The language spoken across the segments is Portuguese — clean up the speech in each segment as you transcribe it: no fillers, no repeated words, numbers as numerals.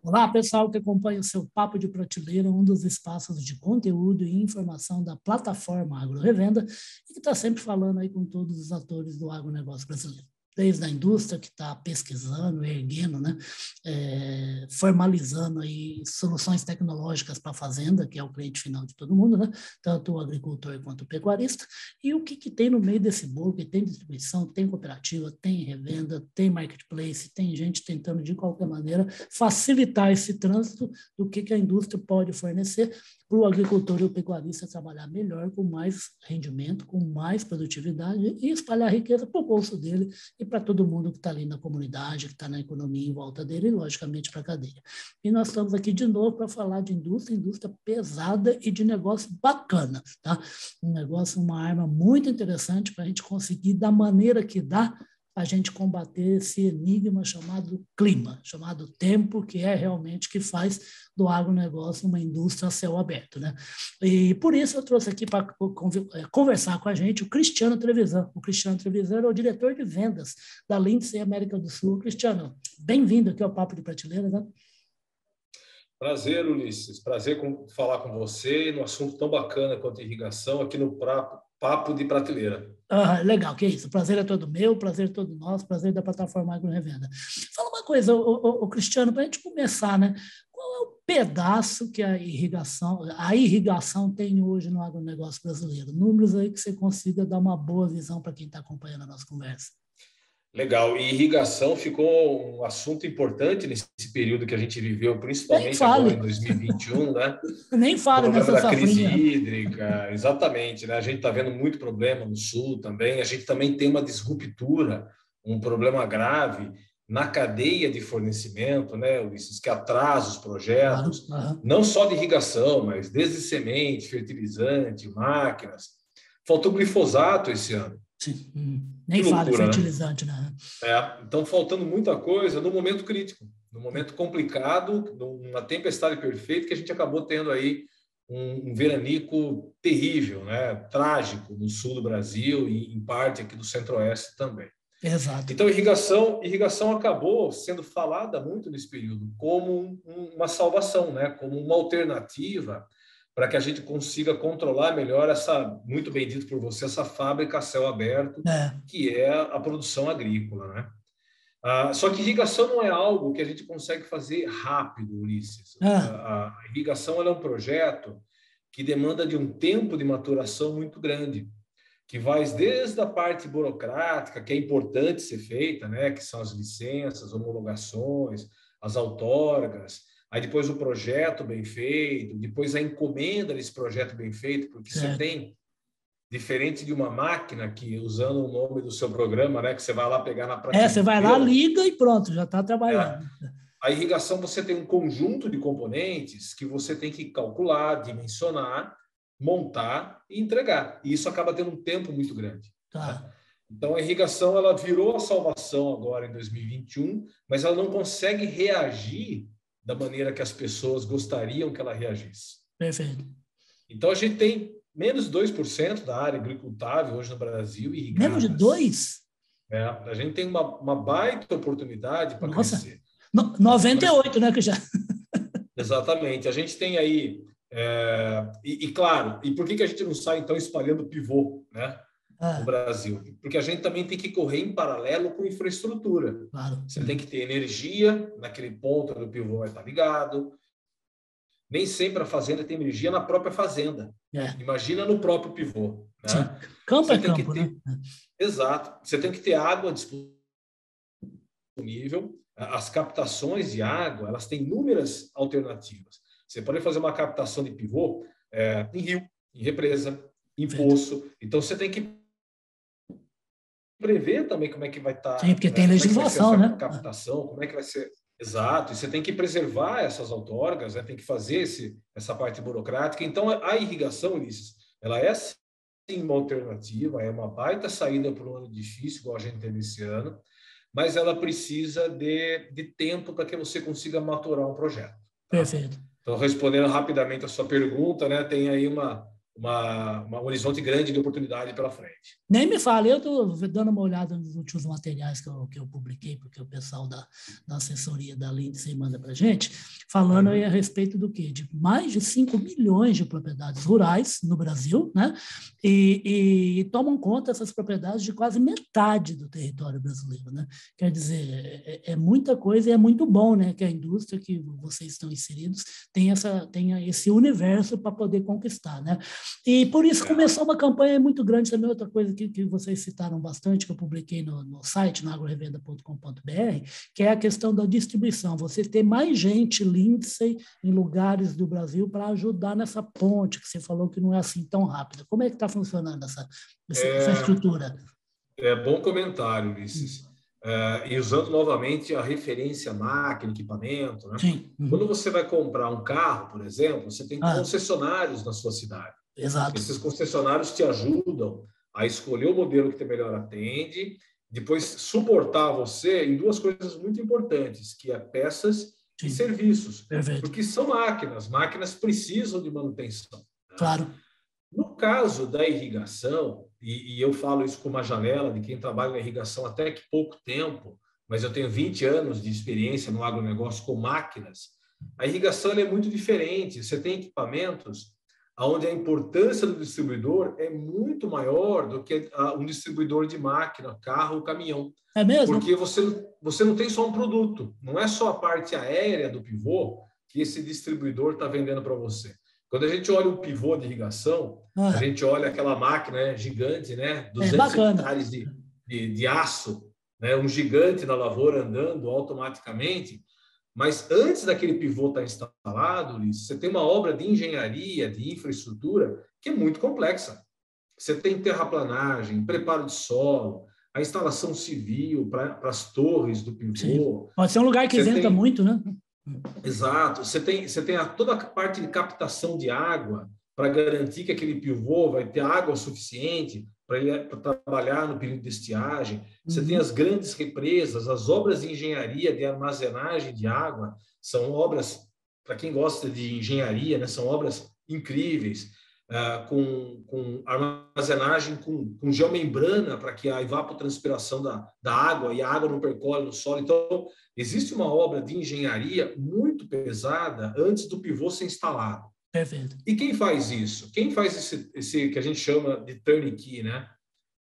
Olá, pessoal que acompanha o seu Papo de Prateleira, um dos espaços de conteúdo e informação da plataforma Agro Revenda, e que está sempre falando aí com todos os atores do agronegócio brasileiro. Desde a indústria que está pesquisando, erguendo, né, formalizando aí soluções tecnológicas para a fazenda, que é o cliente final de todo mundo, né, tanto o agricultor quanto o pecuarista, e o que tem no meio desse bolo, que tem distribuição, tem cooperativa, tem revenda, tem marketplace, tem gente tentando de qualquer maneira facilitar esse trânsito do que a indústria pode fornecer para o agricultor e o pecuarista trabalhar melhor, com mais rendimento, com mais produtividade e espalhar riqueza para o bolso dele e para todo mundo que está ali na comunidade, que está na economia em volta dele e, logicamente, para a cadeia. E nós estamos aqui de novo para falar de indústria pesada e de negócio bacana, tá? Um negócio, uma arma muito interessante para a gente conseguir, da maneira que dá, a gente combater esse enigma chamado clima, chamado tempo, que é realmente que faz do agronegócio uma indústria a céu aberto, né? E por isso eu trouxe aqui para conversar com a gente o Cristiano Trevisan. O Cristiano Trevisan é o diretor de vendas da Lindsay América do Sul. Cristiano, bem-vindo aqui ao Papo de Prateleira, né? Prazer, Ulisses. Prazer falar com você no assunto tão bacana quanto a irrigação aqui no Papo de Prateleira. Legal, que é isso. O prazer é todo meu, o prazer é todo nosso, o prazer da plataforma Agro Revenda. Fala uma coisa, o Cristiano, para a gente começar, né? Qual é o pedaço que a irrigação tem hoje no agronegócio brasileiro? Números aí que você consiga dar uma boa visão para quem está acompanhando a nossa conversa. Legal. E irrigação ficou um assunto importante nesse período que a gente viveu, principalmente agora em 2021, né? Nem fale nessa safrinha. Crise safrinha. hídrica, exatamente, né? A gente está vendo muito problema no sul também. A gente também tem uma disruptura, um problema grave na cadeia de fornecimento, né, Ulisses, que atrasa os projetos, não só de irrigação, mas desde semente, fertilizante, máquinas. Faltou glifosato esse ano. Sim. Nem fala fertilizante, né? Então, faltando muita coisa no momento crítico, no momento complicado, numa tempestade perfeita que a gente acabou tendo aí um veranico terrível, né? Trágico no sul do Brasil e em parte aqui do centro-oeste também. Exato. Então, irrigação acabou sendo falada muito nesse período como uma salvação, né? Como uma alternativa para que a gente consiga controlar melhor essa, muito bem dito por você, essa fábrica a céu aberto, que é a produção agrícola, né? Só que irrigação não é algo que a gente consegue fazer rápido, Ulisses. A irrigação é um projeto que demanda de um tempo de maturação muito grande, que vai desde a parte burocrática, que é importante ser feita, né? Que são as licenças, homologações, as outorgas, aí depois o projeto bem feito, depois a encomenda desse projeto bem feito, porque você tem, diferente de uma máquina que, usando o nome do seu programa, né, que você vai lá pegar na prateleira. Você vai lá, liga e pronto, já está trabalhando. A irrigação, você tem um conjunto de componentes que você tem que calcular, dimensionar, montar e entregar. E isso acaba tendo um tempo muito grande. Né? Então, a irrigação ela virou a salvação agora em 2021, mas ela não consegue reagir da maneira que as pessoas gostariam que ela reagisse. Perfeito. Então, a gente tem menos de 2% da área agricultável hoje no Brasil irrigada. Menos de 2%? A gente tem uma baita oportunidade para crescer. 98%, né, que já... Exatamente. A gente tem aí... claro, e por que a gente não sai, então, espalhando pivô, né? No Brasil, porque a gente também tem que correr em paralelo com infraestrutura. Claro. Você tem que ter energia naquele ponto onde o pivô vai estar ligado. Nem sempre a fazenda tem energia na própria fazenda. Imagina no próprio pivô. Né? Sim. Campo é campo, né? Exato. Você tem que ter água disponível. As captações de água, elas têm inúmeras alternativas. Você pode fazer uma captação de pivô em rio, em represa, em poço. Então, você tem que prever também como é que vai estar. Sim, porque tem legislação, né? Captação, como é que vai ser. Exato, e você tem que preservar essas outorgas, né? Tem que fazer essa parte burocrática. Então, a irrigação, Ulisses, ela é sim uma alternativa, é uma baita saída para um ano difícil, igual a gente teve esse ano, mas ela precisa de tempo para que você consiga maturar um projeto. Tá? Perfeito. Então, respondendo rapidamente a sua pergunta, né? Tem aí um horizonte grande de oportunidade pela frente. Nem me fale, eu estou dando uma olhada nos últimos materiais que eu publiquei, porque o pessoal da assessoria da Lindsay manda para a gente. falando aí a respeito do quê? De mais de 5 milhões de propriedades rurais no Brasil, né? E tomam conta essas propriedades de quase metade do território brasileiro, né? Quer dizer, é muita coisa e é muito bom, né? Que a indústria que vocês estão inseridos tenha esse universo para poder conquistar, né? E por isso começou uma campanha muito grande também, outra coisa que vocês citaram bastante, que eu publiquei no site, no agrorevenda.com.br, que é a questão da distribuição. Você ter mais gente Lindsay em lugares do Brasil para ajudar nessa ponte, que você falou que não é assim tão rápida. Como é que está funcionando essa estrutura? Bom comentário, Ulisses. E usando novamente a referência máquina, equipamento, né? Sim. Quando você vai comprar um carro, por exemplo, você tem concessionários na sua cidade. Exato. Esses concessionários te ajudam a escolher o modelo que te melhor atende, depois suportar você em duas coisas muito importantes, que é peças e serviços. Perfeito. Porque são máquinas precisam de manutenção. Né? Claro. No caso da irrigação, e eu falo isso com uma janela de quem trabalha na irrigação até que pouco tempo, mas eu tenho 20 anos de experiência no agronegócio com máquinas, a irrigação é muito diferente. Você tem equipamentos onde a importância do distribuidor é muito maior do que um distribuidor de máquina, carro ou caminhão. É mesmo? Porque você não tem só um produto, não é só a parte aérea do pivô que esse distribuidor está vendendo para você. Quando a gente olha o pivô de irrigação, a gente olha aquela máquina gigante, né? 200 hectares de aço, né? Um gigante na lavoura andando automaticamente. Mas antes daquele pivô estar instalado, Ulisses, você tem uma obra de engenharia, de infraestrutura, que é muito complexa. Você tem terraplanagem, preparo de solo, a instalação civil para as torres do pivô. Sim. Pode ser um lugar que venta muito, né? Exato. Você tem toda a parte de captação de água para garantir que aquele pivô vai ter água suficiente para ele trabalhar no período de estiagem. Você tem as grandes represas, as obras de engenharia de armazenagem de água, são obras, para quem gosta de engenharia, né, são obras incríveis, com armazenagem com geomembrana para que a evapotranspiração da água e a água não percole no solo. Então, existe uma obra de engenharia muito pesada antes do pivô ser instalado. Perfeito. E quem faz isso? Quem faz esse que a gente chama de turnkey, né?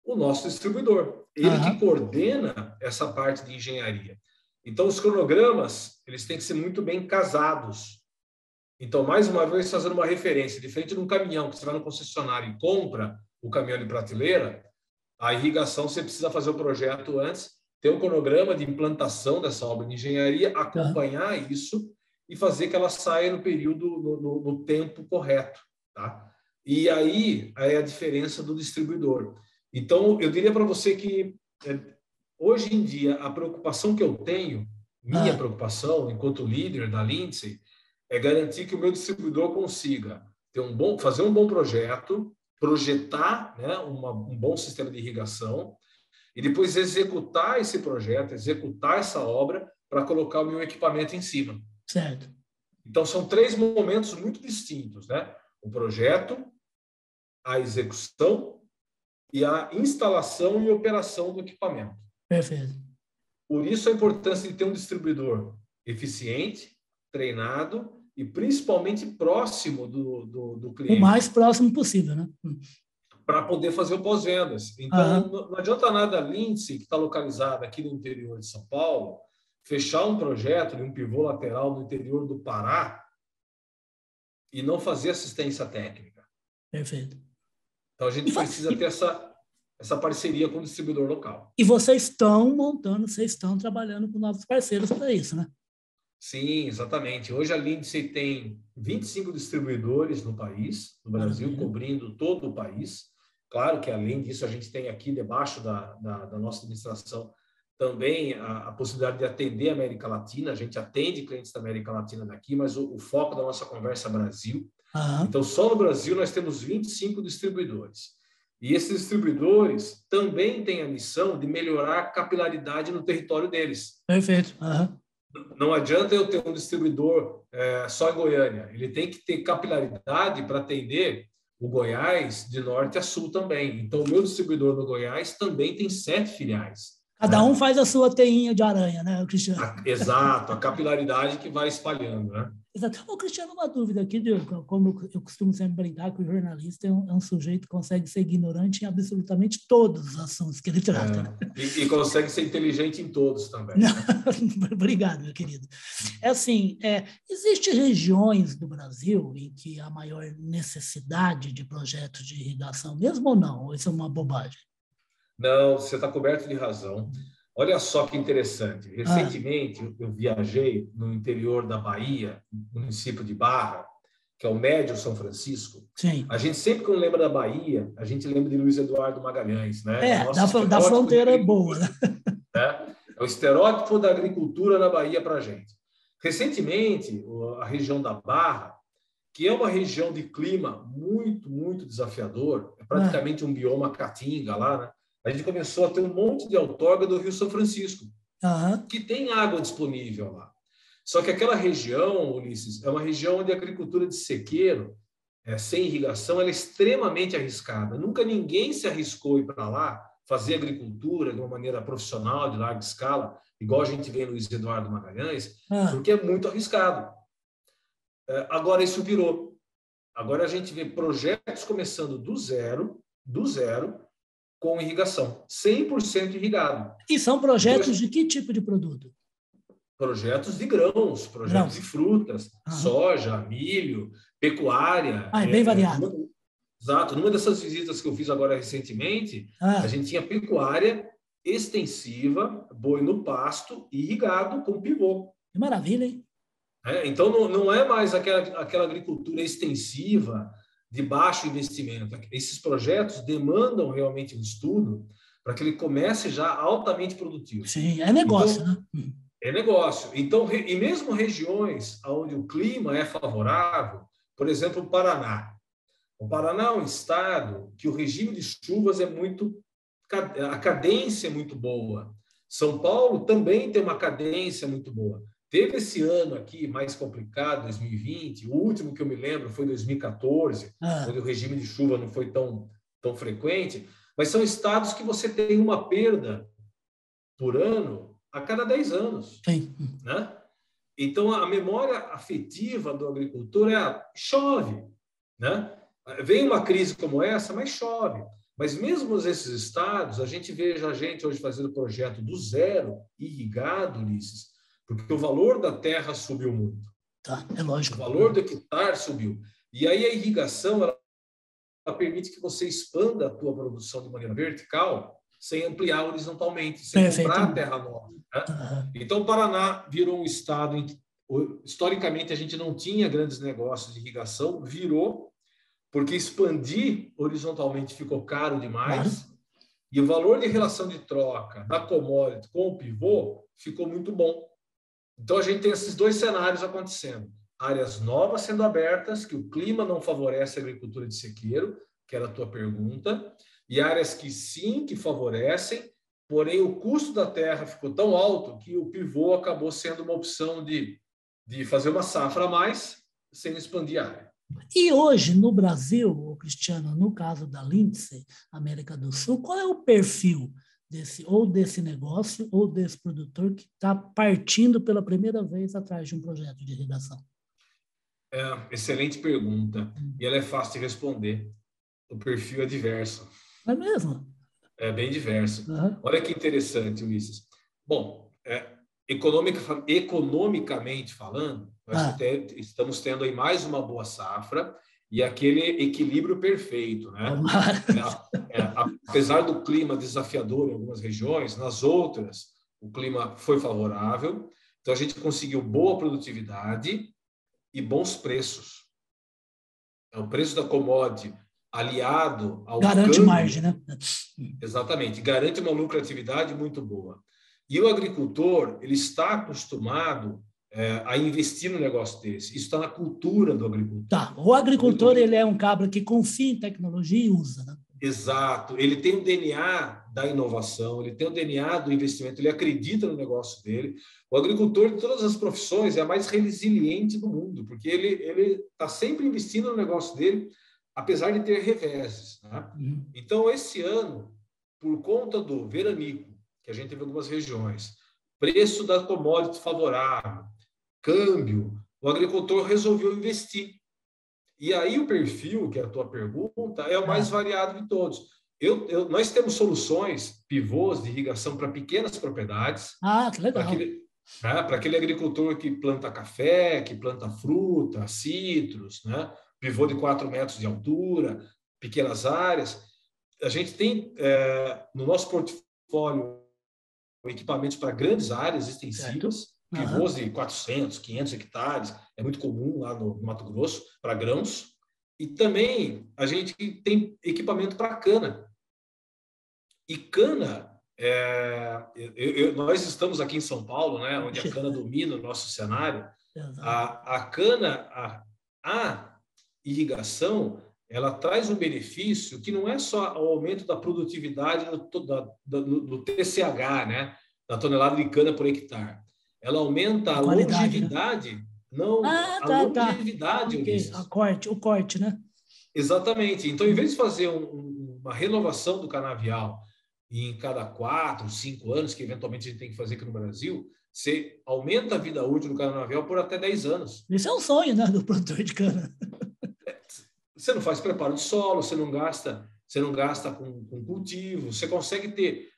O nosso distribuidor. Ele que coordena essa parte de engenharia. Então, os cronogramas, eles têm que ser muito bem casados. Então, mais uma vez, fazendo uma referência, diferente de um caminhão, que você vai no concessionário e compra o caminhão de prateleira, a irrigação, você precisa fazer o projeto antes, ter um cronograma de implantação dessa obra de engenharia, acompanhar isso e fazer que ela saia no período, no tempo correto. Tá? E aí é a diferença do distribuidor. Então, eu diria para você que, hoje em dia, a preocupação que eu tenho, minha preocupação, enquanto líder da Lindsay, é garantir que o meu distribuidor consiga fazer um bom projeto, projetar, né, um bom sistema de irrigação e depois executar esse projeto, executar essa obra para colocar o meu equipamento em cima. Certo. Então, são 3 momentos muito distintos, né? O projeto, a execução e a instalação e operação do equipamento. Perfeito. Por isso, a importância de ter um distribuidor eficiente, treinado e principalmente próximo do cliente. O mais próximo possível, né? Para poder fazer o pós-vendas. Então, não adianta nada a Lindsay, que está localizada aqui no interior de São Paulo, fechar um projeto de um pivô lateral no interior do Pará e não fazer assistência técnica. Perfeito. Então, a gente precisa ter essa parceria com o distribuidor local. E vocês estão trabalhando com novos parceiros para isso, né? Sim, exatamente. Hoje a Lindsay tem 25 distribuidores no país, no Brasil, cobrindo todo o país. Claro que, além disso, a gente tem aqui, debaixo da nossa administração, também a possibilidade de atender a América Latina. A gente atende clientes da América Latina daqui, mas o foco da nossa conversa é Brasil. Então, só no Brasil nós temos 25 distribuidores. E esses distribuidores também têm a missão de melhorar a capilaridade no território deles. Perfeito. Não adianta eu ter um distribuidor só em Goiânia. Ele tem que ter capilaridade para atender o Goiás de norte a sul também. Então, o meu distribuidor no Goiás também tem 7 filiais. Cada um faz a sua teinha de aranha, né, Cristiano? Exato, a capilaridade que vai espalhando, né? Exato. Ô, Cristiano, uma dúvida aqui, como eu costumo sempre brincar que o jornalista é um sujeito que consegue ser ignorante em absolutamente todos os assuntos que ele trata. Né? E consegue ser inteligente em todos também. Né? Obrigado, meu querido. É assim, existem regiões do Brasil em que há maior necessidade de projetos de irrigação, mesmo ou não? Ou isso é uma bobagem? Não, você está coberto de razão. Olha só que interessante. Recentemente, eu viajei no interior da Bahia, no município de Barra, que é o Médio São Francisco. Sim. A gente sempre, quando lembra da Bahia, a gente lembra de Luiz Eduardo Magalhães, né? Da fronteira boa. Né? É o estereótipo da agricultura na Bahia para a gente. Recentemente, a região da Barra, que é uma região de clima muito, muito desafiador, é praticamente um bioma caatinga lá, né? A gente começou a ter um monte de outorga do Rio São Francisco, que tem água disponível lá. Só que aquela região, Ulisses, é uma região onde a agricultura de sequeiro, sem irrigação, ela é extremamente arriscada. Nunca ninguém se arriscou ir para lá fazer agricultura de uma maneira profissional, de larga escala, igual a gente vê no Luiz Eduardo Magalhães, porque é muito arriscado. Agora isso virou. Agora a gente vê projetos começando do zero, com irrigação, 100% irrigado. E são projetos de que tipo de produto? Projetos de grãos, projetos de frutas, soja, milho, pecuária. É bem variado. Exato. Numa dessas visitas que eu fiz agora recentemente, a gente tinha pecuária extensiva, boi no pasto, irrigado com pivô. Que maravilha, hein? Então, não é mais aquela agricultura extensiva, de baixo investimento. Esses projetos demandam realmente um estudo para que ele comece já altamente produtivo. Sim, é negócio, então, né? É negócio. Então, e mesmo regiões onde o clima é favorável, por exemplo, o Paraná. O Paraná é um estado que o regime de chuvas a cadência é muito boa. São Paulo também tem uma cadência muito boa. Teve esse ano aqui mais complicado, 2020, o último que eu me lembro foi 2014, onde o regime de chuva não foi tão frequente, mas são estados que você tem uma perda por ano a cada 10 anos. Sim. Né? Então, a memória afetiva do agricultor chove. Né? Vem uma crise como essa, mas chove. Mas mesmo esses estados, a gente veja a gente hoje fazendo projeto do zero, irrigado, Ulisses, porque o valor da terra subiu muito. Tá, é lógico. O valor do hectare subiu. E aí a irrigação ela permite que você expanda a tua produção de maneira vertical, sem ampliar horizontalmente, sem comprar terra nova. Né? Então, o Paraná virou um estado em que, historicamente, a gente não tinha grandes negócios de irrigação, virou, porque expandir horizontalmente ficou caro demais, e o valor de relação de troca da commodity com o pivô ficou muito bom. Então, a gente tem esses dois cenários acontecendo. Áreas novas sendo abertas, que o clima não favorece a agricultura de sequeiro, que era a tua pergunta, e áreas que sim, que favorecem, porém o custo da terra ficou tão alto que o pivô acabou sendo uma opção de fazer uma safra a mais sem expandir a área. E hoje, no Brasil, Cristiano, no caso da Lindsay, América do Sul, qual é o perfil desse negócio ou desse produtor que está partindo pela primeira vez atrás de um projeto de irrigação? Excelente pergunta. E ela é fácil de responder. O perfil é diverso. É mesmo? É bem diverso. Olha que interessante, Ulisses. Bom, economicamente falando, nós estamos tendo aí mais uma boa safra e aquele equilíbrio perfeito, né? Apesar do clima desafiador em algumas regiões, nas outras o clima foi favorável, então a gente conseguiu boa produtividade e bons preços. O preço da commodity aliado ao garante câmbio, margem, né? Exatamente, garante uma lucratividade muito boa. E o agricultor, ele está acostumado a investir no negócio desse. Isso está na cultura do agricultor. Tá. O agricultor, ele é um cabra que confia em tecnologia e usa, né? Exato. Ele tem o DNA da inovação, ele tem o DNA do investimento, ele acredita no negócio dele. O agricultor de todas as profissões é a mais resiliente do mundo, porque ele está sempre investindo no negócio dele, apesar de ter reveses. Né? Então, esse ano, por conta do veranico que a gente teve em algumas regiões, preço da commodity favorável, câmbio, o agricultor resolveu investir. E aí o perfil, que é a tua pergunta, é o mais variado de todos. Nós temos soluções, pivôs de irrigação para pequenas propriedades. Que legal. Para aquele agricultor que planta café, que planta fruta, citros, né? Pivô de 4 metros de altura, pequenas áreas. A gente tem no nosso portfólio equipamentos para grandes áreas extensivas, pivôs de 400, 500 hectares, é muito comum lá no Mato Grosso, para grãos. E também a gente tem equipamento para cana. E cana, nós estamos aqui em São Paulo, né, onde a cana domina o nosso cenário. A cana, a irrigação, ela traz um benefício que não é só o aumento da produtividade do TCH, né, da tonelada de cana por hectare. Ela aumenta a longevidade, né? Não, longevidade. O corte, né? Exatamente. Então, em vez de fazer uma renovação do canavial em cada 4, 5 anos, que eventualmente a gente tem que fazer aqui no Brasil, você aumenta a vida útil do canavial por até 10 anos. Isso é um sonho, né, do produtor de cana. Você não faz preparo de solo, você não gasta com cultivo, você consegue ter...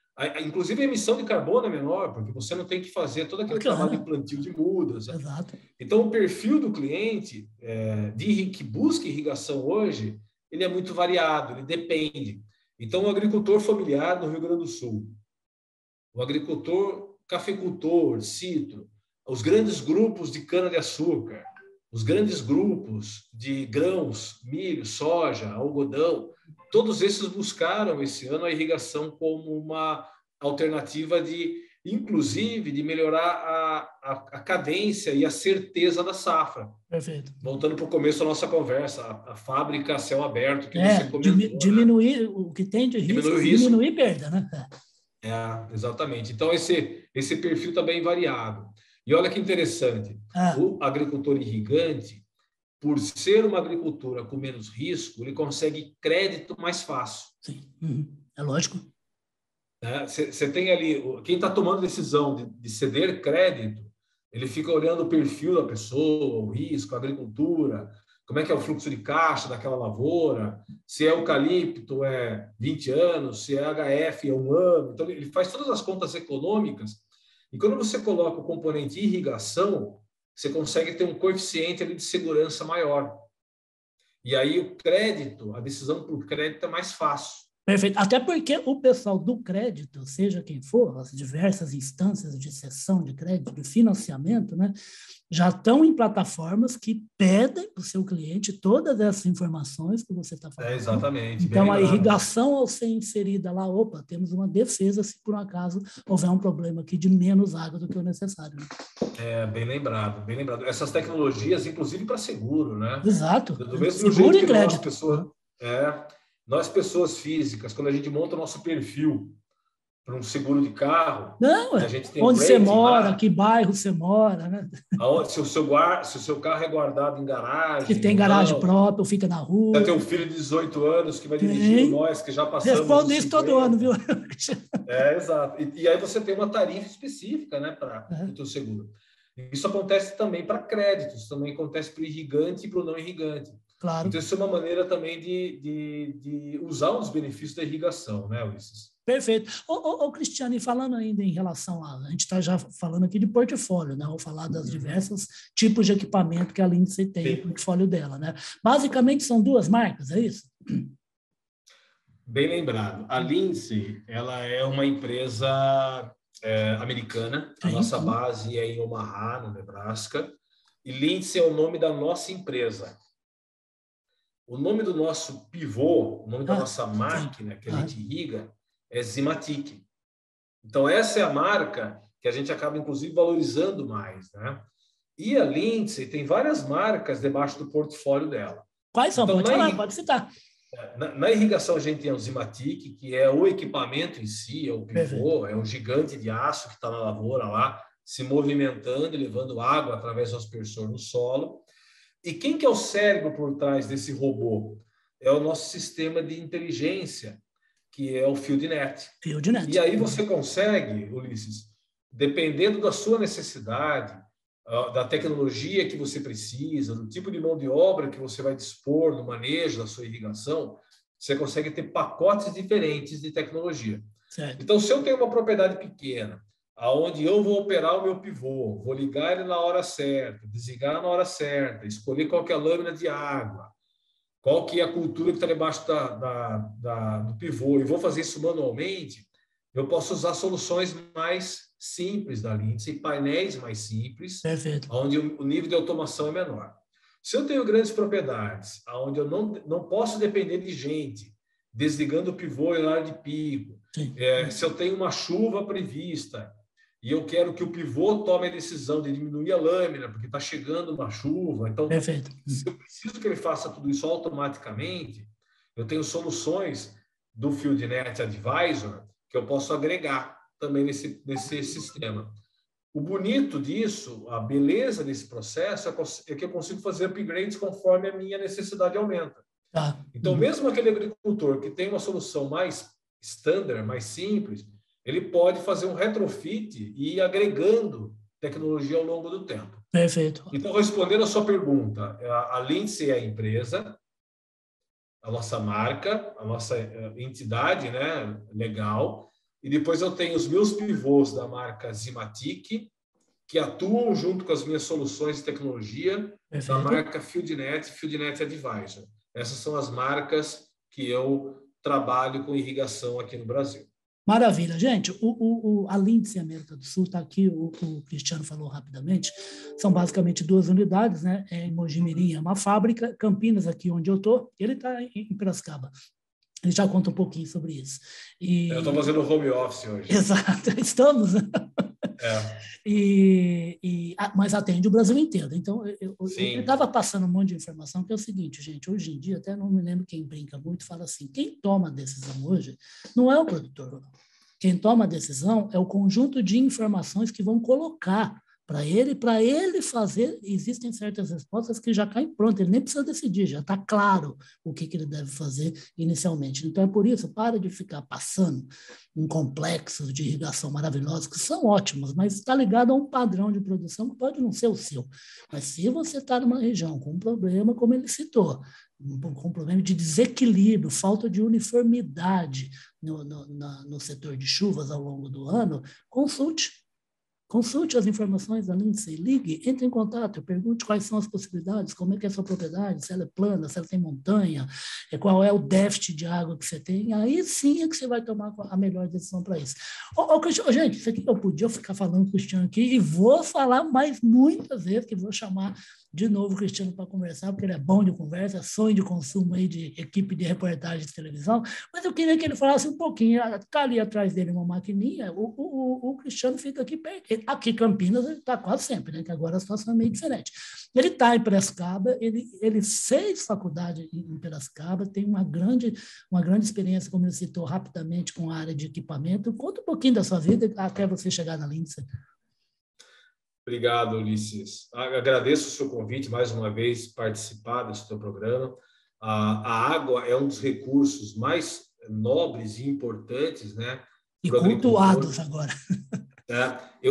Inclusive, a emissão de carbono é menor, porque você não tem que fazer todo aquele trabalho de plantio de mudas. Exato. Então, o perfil do cliente que busca irrigação hoje, ele é muito variado, ele depende. Então, o agricultor familiar no Rio Grande do Sul, o agricultor cafeicultor, citro, os grandes grupos de cana-de-açúcar, os grandes grupos de grãos, milho, soja, algodão, todos esses buscaram esse ano a irrigação como uma alternativa inclusive, de melhorar a cadência e a certeza da safra. Perfeito. Voltando para o começo da nossa conversa, a fábrica a céu aberto que você comentou. Diminuir, né? O que tem de risco, diminuir perda, né? Exatamente. Então, esse perfil está bem variado. E olha que interessante, o agricultor irrigante, por ser uma agricultura com menos risco, ele consegue crédito mais fácil. Sim, é lógico. Você tem ali, quem está tomando decisão de ceder crédito, ele fica olhando o perfil da pessoa, o risco, a agricultura, como é que é o fluxo de caixa daquela lavoura, se é eucalipto é 20 anos, se é HF é 1 ano. Então, ele faz todas as contas econômicas. E quando você coloca o componente irrigação, você consegue ter um coeficiente ali de segurança maior. E aí o crédito, a decisão por crédito é mais fácil. Perfeito. Até porque o pessoal do crédito, seja quem for, as diversas instâncias de cessão de crédito, de financiamento, né, já estão em plataformas que pedem para o seu cliente todas essas informações que você está falando. Exatamente. Então, a irrigação, ao ser inserida lá, temos uma defesa se por um acaso houver um problema aqui de menos água do que o necessário. Né? Bem lembrado, bem lembrado. Essas tecnologias, inclusive para seguro, né? Exato. Do mesmo seguro jeito e que crédito. nós, pessoas físicas, quando a gente monta o nosso perfil para um seguro de carro, a gente tem onde você mora, que bairro você mora, né? Se o seu carro é guardado em garagem. Se tem garagem própria, ou fica na rua. Você tem um filho de 18 anos que vai dirigir nós, que já passamos. Responde isso todo ano, viu? Exato. E aí você tem uma tarifa específica, né, para o teu seguro. Isso acontece também para créditos, também acontece para o irrigante e para o não irrigante. Claro. Então, isso é uma maneira também de usar os benefícios da irrigação, né, Ulisses? Perfeito. Cristiane, falando ainda em relação a gente está já falando aqui de portfólio, né? Vou falar das diversos tipos de equipamento que a Lindsay tem no portfólio dela, né? Basicamente são 2 marcas, é isso? Bem lembrado. A Lindsay, ela é uma empresa americana. A nossa base é em Omaha, no Nebraska. E Lindsay é o nome da nossa empresa. O nome do nosso pivô, o nome da nossa máquina que a gente irriga, é Zimatic. Então, essa é a marca que a gente acaba, inclusive, valorizando mais, né? E a Lindsay tem várias marcas debaixo do portfólio dela. Quais são? Então, pode citar. Na irrigação, a gente tem o Zimatic, que é o equipamento em si, é o pivô, é um gigante de aço que está na lavoura lá, se movimentando e levando água através do aspersor no solo. E quem que é o cérebro por trás desse robô? É o nosso sistema de inteligência, que é o FieldNet. FieldNet. E aí você consegue, Ulisses, dependendo da sua necessidade, da tecnologia que você precisa, do tipo de mão de obra que você vai dispor no manejo da sua irrigação, você consegue ter pacotes diferentes de tecnologia. Certo. Então, se eu tenho uma propriedade pequena, aonde eu vou operar o meu pivô, vou ligar ele na hora certa, desligar na hora certa, escolher qual que é a lâmina de água, qual que é a cultura que está debaixo do pivô, e vou fazer isso manualmente, eu posso usar soluções mais simples da Lindsay, painéis mais simples, Perfeito. onde o nível de automação é menor. Se eu tenho grandes propriedades, onde eu não posso depender de gente, desligando o pivô em horário de pico, se eu tenho uma chuva prevista e eu quero que o pivô tome a decisão de diminuir a lâmina, porque está chegando uma chuva, então, perfeito. Se eu preciso que ele faça tudo isso automaticamente, eu tenho soluções do FieldNet Advisor que eu posso agregar também nesse sistema. O bonito disso, a beleza desse processo é que eu consigo fazer upgrades conforme a minha necessidade aumenta. Tá. Então, mesmo aquele agricultor que tem uma solução mais standard, mais simples, ele pode fazer um retrofit e ir agregando tecnologia ao longo do tempo. Perfeito. Então, respondendo a sua pergunta, a Lindsay é a empresa, a nossa marca, a nossa entidade, né, legal, e depois eu tenho os meus pivôs da marca Zimatic, que atuam junto com as minhas soluções de tecnologia, da marca FieldNet Advisor. Essas são as marcas que eu trabalho com irrigação aqui no Brasil. Maravilha. Gente, a Lindsay América do Sul está aqui, o Cristiano falou rapidamente, são basicamente 2 unidades, né? Em Mojimirim é uma fábrica, Campinas, aqui onde eu estou, ele está em Piracicaba. Ele já conta um pouquinho sobre isso. Eu estou fazendo home office hoje. Exato, estamos. Mas atende o Brasil inteiro. Então, eu estava passando um monte de informação, que é o seguinte, gente, hoje em dia, até não me lembro quem brinca muito, fala assim, quem toma a decisão hoje não é o produtor rural. Quem toma a decisão é o conjunto de informações que vão colocar para ele fazer, existem certas respostas que já caem prontas, ele nem precisa decidir, já está claro o que ele deve fazer inicialmente. Então, é por isso, para de ficar passando em complexos de irrigação maravilhosos, que são ótimos, mas está ligado a um padrão de produção que pode não ser o seu. Mas se você está numa região com um problema, como ele citou, com um problema de desequilíbrio, falta de uniformidade no setor de chuvas ao longo do ano, Consulte as informações da Lindsay, ligue, entre em contato, pergunte quais são as possibilidades, como é que é a sua propriedade, se ela é plana, se ela tem montanha, qual é o déficit de água que você tem, aí sim é que você vai tomar a melhor decisão para isso. Gente, isso aqui eu podia ficar falando com o Cristiano aqui e vou falar mais muitas vezes, que vou chamar de novo o Cristiano para conversar, porque ele é bom de conversa, sonho de consumo aí de equipe de reportagem de televisão, mas eu queria que ele falasse um pouquinho, está ali atrás dele uma maquininha, o Cristiano fica aqui perto, aqui em Campinas ele está quase sempre, né, que agora a situação é meio diferente. Ele está em Piracicaba, ele fez faculdade em Piracicaba, tem uma grande experiência, como ele citou rapidamente, com a área de equipamento. Conta um pouquinho da sua vida até você chegar na Lindsay. Obrigado, Ulisses. Agradeço o seu convite, mais uma vez, participar desse teu programa. A água é um dos recursos mais nobres e importantes, né? E cultuados agora.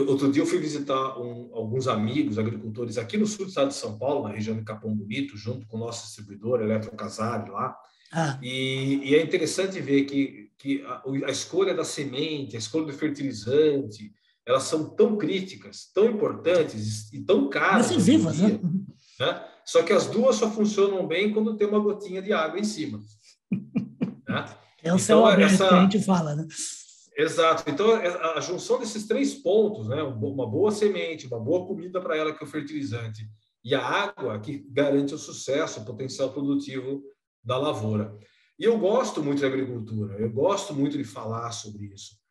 Outro dia eu fui visitar alguns amigos agricultores aqui no sul do estado de São Paulo, na região de Capão Bonito, junto com o nosso distribuidor, Eletrocasari, lá. E é interessante ver que a escolha da semente, a escolha do fertilizante, elas são tão críticas, tão importantes e tão caras. Decisivas, né? Só que as duas só funcionam bem quando tem uma gotinha de água em cima. Né? É o céu aberto que a gente fala, né? Exato. Então, a junção desses 3 pontos, né? Uma boa semente, uma boa comida para ela, que é o fertilizante, e a água, que garante o sucesso, o potencial produtivo da lavoura. E eu gosto muito da agricultura, eu gosto muito de falar sobre isso.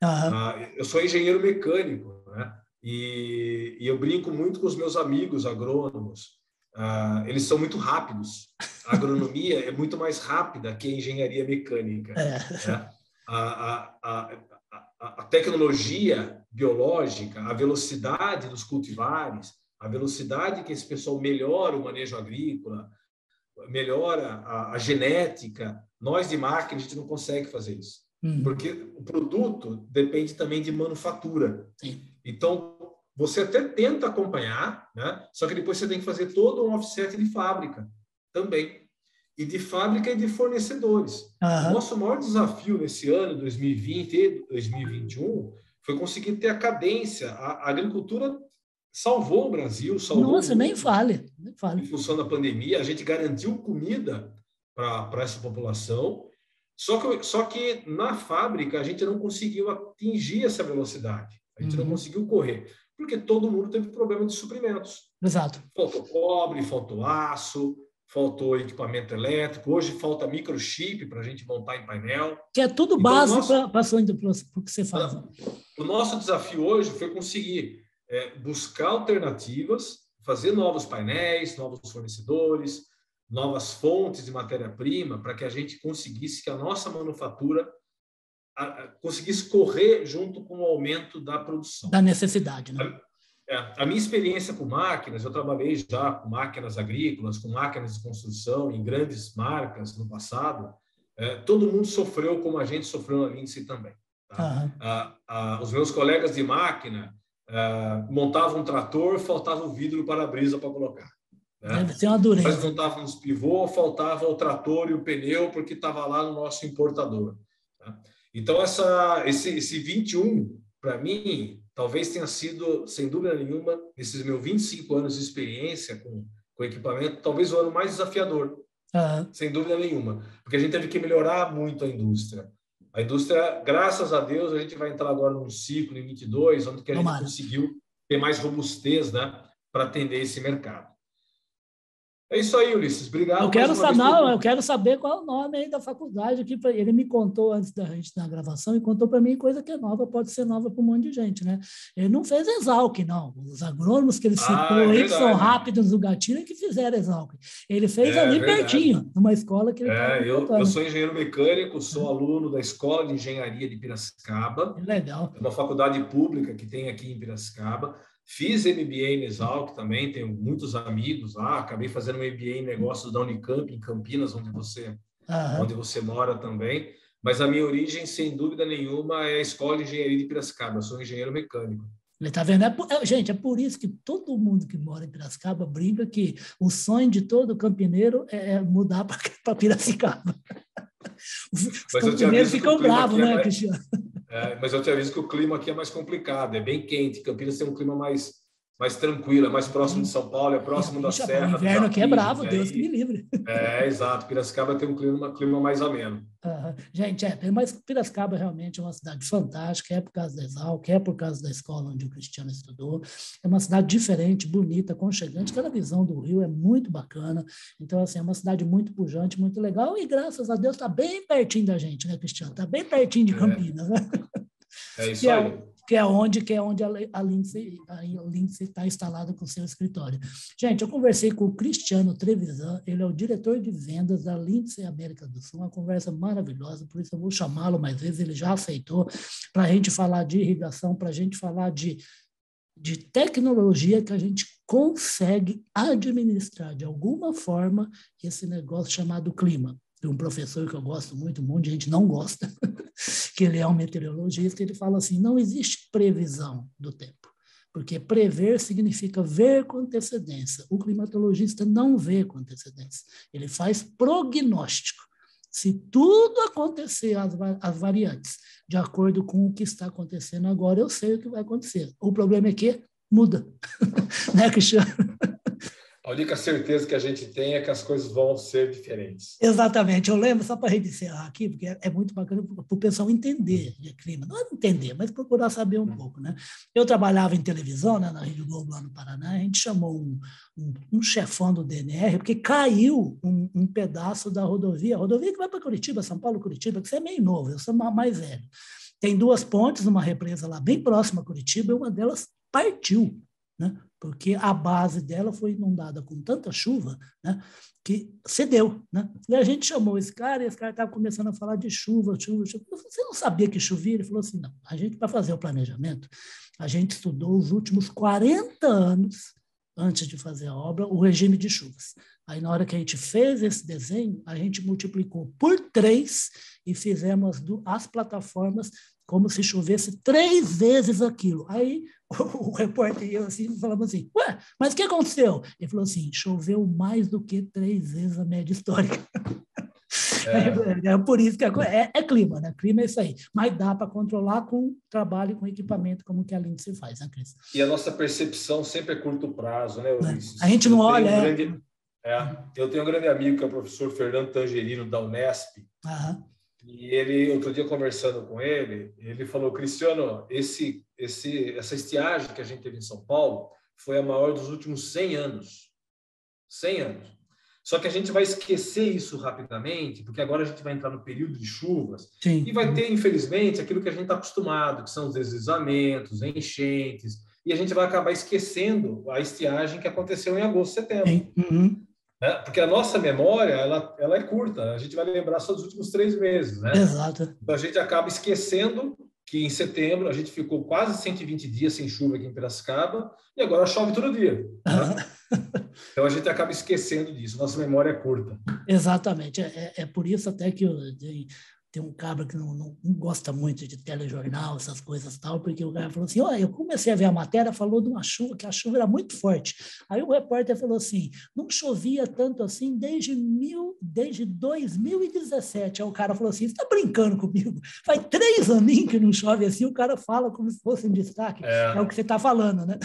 Eu sou engenheiro mecânico, né? E eu brinco muito com os meus amigos agrônomos. Eles são muito rápidos. A agronomia é muito mais rápida que a engenharia mecânica. Né? A tecnologia biológica, a velocidade dos cultivares, a velocidade que esse pessoal melhora o manejo agrícola, melhora a genética. Nós de marketing, a gente não consegue fazer isso. porque o produto depende também de manufatura. Sim. Então, você até tenta acompanhar, né? Só que depois você tem que fazer todo um offset de fábrica também. E de fábrica e de fornecedores. O nosso maior desafio nesse ano, 2020 e 2021, foi conseguir ter a cadência. A agricultura salvou o Brasil, salvou Nossa, o mundo. nem fale. Em função da pandemia, a gente garantiu comida para essa população, só que na fábrica a gente não conseguiu atingir essa velocidade, a gente não conseguiu correr, porque todo mundo teve problema de suprimentos. Exato. Faltou cobre, faltou aço, faltou equipamento elétrico, hoje falta microchip para a gente montar em painel. Que é tudo então, básico para o que você faz. O nosso desafio hoje foi conseguir buscar alternativas, fazer novos painéis, novos fornecedores, novas fontes de matéria-prima, para que a gente conseguisse que a nossa manufatura conseguisse correr junto com o aumento da produção. Da necessidade, né? A minha experiência com máquinas, eu trabalhei já com máquinas agrícolas, com máquinas de construção em grandes marcas no passado, todo mundo sofreu como a gente sofreu na Lindsay também. Tá? Os meus colegas de máquina montavam um trator, faltava o vidro para-brisa para colocar. Né? Deve ser uma dureza. Nós montávamos os pivô, faltava o trator e o pneu porque estava lá no nosso importador. Tá? Então, esse 21, para mim, talvez tenha sido, sem dúvida nenhuma, nesses meus 25 anos de experiência com equipamento, talvez o ano mais desafiador, sem dúvida nenhuma, porque a gente teve que melhorar muito a indústria. A indústria, graças a Deus, a gente vai entrar agora num ciclo em 22, onde que a gente conseguiu ter mais robustez, né, para atender esse mercado. É isso aí, Ulisses. Obrigado. Eu quero saber qual é o nome aí da faculdade. Aqui, ele me contou antes da gente da gravação e contou para mim coisa que é nova, pode ser nova para um monte de gente, né? Ele não fez Exalc, não. Os agrônomos que ele citou aí, que são rápidos no gatilho, é que fizeram Exalc. Ele fez ali pertinho, numa escola que ele eu sou engenheiro mecânico, sou aluno da Escola de Engenharia de Piracicaba. Legal. É uma faculdade pública que tem aqui em Piracicaba. Fiz MBA em Exalc também, tenho muitos amigos lá. Acabei fazendo um MBA em negócios da Unicamp, em Campinas, onde você mora também. Mas a minha origem, sem dúvida nenhuma, é a Escola de Engenharia de Piracicaba. Eu sou engenheiro mecânico. Está vendo? Gente, é por isso que todo mundo que mora em Piracicaba brinca que o sonho de todo campineiro é mudar para Piracicaba. Os campineiros ficam bravos, né, Cristiano? Mas eu te aviso que o clima aqui é mais complicado, é bem quente. Campinas tem um clima mais tranquilo, é mais próximo de São Paulo, é próximo da serra. O inverno aqui é bravo, Deus que me livre. Exato. Piracicaba tem um clima mais ameno. Gente, mas Piracicaba realmente é uma cidade fantástica, é por causa da Exalc, é por causa da escola onde o Cristiano estudou. É uma cidade diferente, bonita, aconchegante, cada visão do Rio é muito bacana. Então, assim, é uma cidade muito pujante, muito legal e, graças a Deus, está bem pertinho da gente, né, Cristiano? Está bem pertinho de Campinas, né? É isso aí. Que é onde a Lindsay está instalada com o seu escritório. Gente, eu conversei com o Cristiano Trevisan, ele é o diretor de vendas da Lindsay América do Sul, uma conversa maravilhosa, por isso eu vou chamá-lo mais vezes, ele já aceitou, para a gente falar de irrigação, para a gente falar de tecnologia que a gente consegue administrar de alguma forma esse negócio chamado clima. Tem um professor que eu gosto muito, um monte de gente não gosta, que ele é um meteorologista, ele fala assim, não existe previsão do tempo, porque prever significa ver com antecedência. O climatologista não vê com antecedência, ele faz prognóstico. Se tudo acontecer, as variantes, de acordo com o que está acontecendo agora, eu sei o que vai acontecer. O problema é que muda, né, Cristiano? A única certeza que a gente tem é que as coisas vão ser diferentes. Exatamente. Eu lembro, só para encerrar aqui, porque é muito bacana para o pessoal entender de clima. Não é entender, mas procurar saber um pouco, né? Eu trabalhava em televisão, né, na Rede Globo, lá no Paraná, a gente chamou um chefão do DNR, porque caiu um pedaço da rodovia que vai para Curitiba, São Paulo, Curitiba, que você é meio novo, eu sou mais velho. Tem duas pontes, uma represa lá bem próxima a Curitiba, e uma delas partiu, né? Porque a base dela foi inundada com tanta chuva, né, que cedeu, né? E a gente chamou esse cara, e esse cara estava começando a falar de chuva. Você não sabia que chovia? Ele falou assim, não, a gente, para fazer o planejamento, a gente estudou os últimos 40 anos antes de fazer a obra, o regime de chuvas. Aí, na hora que a gente fez esse desenho, a gente multiplicou por 3 e fizemos as plataformas como se chovesse 3 vezes aquilo. Aí o repórter e eu assim, falamos assim, ué, mas o que aconteceu? Ele falou assim, choveu mais do que 3 vezes a média histórica. É por isso que é clima, né? Clima é isso aí. Mas dá para controlar com trabalho, com equipamento, como que a Lindsay faz, né, Cris? E a nossa percepção sempre é curto prazo, né, Ulisses? A gente não olha... Eu tenho um grande amigo que é o professor Fernando Tangerino, da Unesp, e ele, outro dia conversando com ele, ele falou, Cristiano, essa estiagem que a gente teve em São Paulo foi a maior dos últimos 100 anos. 100 anos. Só que a gente vai esquecer isso rapidamente, porque agora a gente vai entrar no período de chuvas. Sim. E vai ter, infelizmente, aquilo que a gente está acostumado, que são os deslizamentos, enchentes, e a gente vai acabar esquecendo a estiagem que aconteceu em agosto, setembro. Uhum. Porque a nossa memória, ela é curta, a gente vai lembrar só dos últimos 3 meses. Né? Exato. Então a gente acaba esquecendo que em setembro a gente ficou quase 120 dias sem chuva aqui em Piracicaba, e agora chove todo dia. Então a gente acaba esquecendo disso, nossa memória é curta. Exatamente, é por isso até que tem um cabra que não gosta muito de telejornal, essas coisas tal, porque o cara falou assim, eu comecei a ver a matéria, falou de uma chuva, que a chuva era muito forte. Aí o repórter falou assim, não chovia tanto assim desde 2017. Aí o cara falou assim, você está brincando comigo? Faz 3 aninhos que não chove assim, o cara fala como se fosse um destaque. É o que você está falando, né?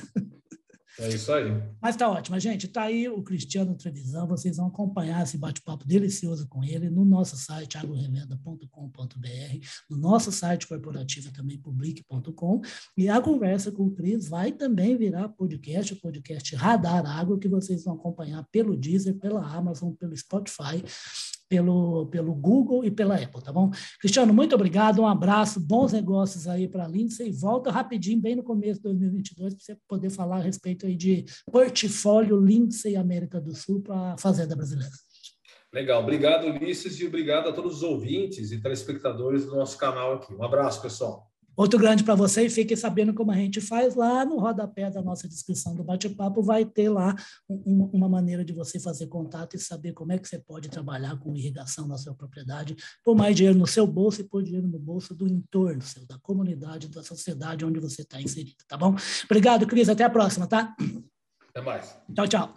É isso aí. Mas tá ótimo, gente. Tá aí o Cristiano Trevisan. Vocês vão acompanhar esse bate-papo delicioso com ele no nosso site, agrorevenda.com.br, no nosso site corporativo também, public.com. E a conversa com o Cris vai também virar podcast, o podcast Radar Agro, que vocês vão acompanhar pelo Deezer, pela Amazon, pelo Spotify, pelo Google e pela Apple, tá bom? Cristiano, muito obrigado, um abraço, bons negócios aí para a Lindsay, e volta rapidinho, bem no começo de 2022, para você poder falar a respeito aí de portfólio Lindsay América do Sul para a Fazenda Brasileira. Legal, obrigado, Ulisses, e obrigado a todos os ouvintes e telespectadores do nosso canal aqui. Um abraço, pessoal. Outro grande para você, e fique sabendo como a gente faz lá no rodapé da nossa descrição do bate-papo, vai ter lá uma maneira de você fazer contato e saber como é que você pode trabalhar com irrigação na sua propriedade, pôr mais dinheiro no seu bolso e pôr dinheiro no bolso do entorno seu, da comunidade, da sociedade onde você está inserido, tá bom? Obrigado, Cris, até a próxima, tá? Até mais. Tchau, tchau.